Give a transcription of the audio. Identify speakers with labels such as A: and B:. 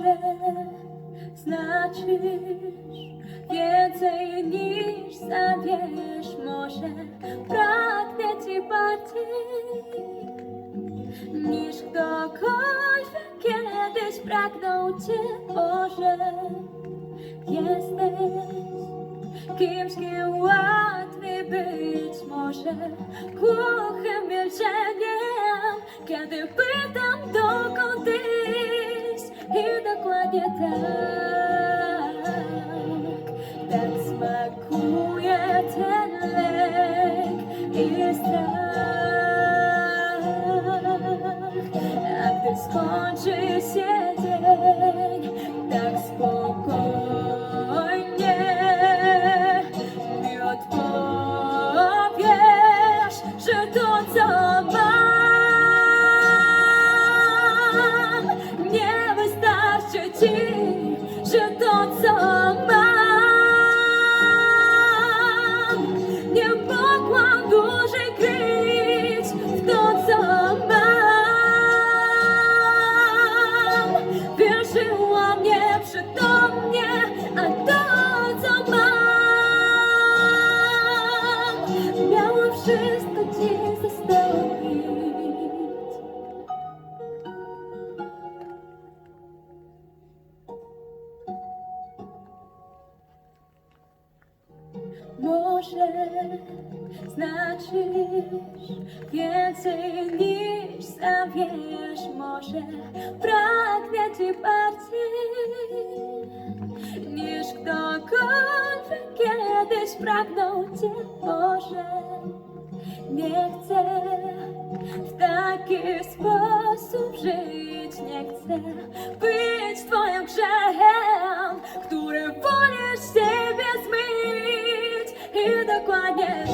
A: Może znaczysz więcej niż sam wiesz. Może pragnę Ci bardziej niż ktokolwiek kiedyś pragnął Cię. Może jesteś kimś, kim łatwiej być. Może głuchym milczeniem, kiedy pytam, dokąd iść. I dokładnie tak smakuje ten lęk i strach. A gdy skończy się dzień, tak spokojnie mi odpowiesz, że to, co mam, nie wystarczy Ci, że to, co mam, nie mogłam dłużej kryć w to, co mam. Wierzyłam nieprzytomnie, a to, co mam, miało wszystko Ci zastąpić. Może znaczysz więcej niż sam wiesz. Może pragnę Ci bardziej niż ktokolwiek kiedyś pragnął Cię. Może nie chcę w taki sposób żyć. Nie chcę być Twoim grzechem, który wolisz siebie zmyć. I dokładnie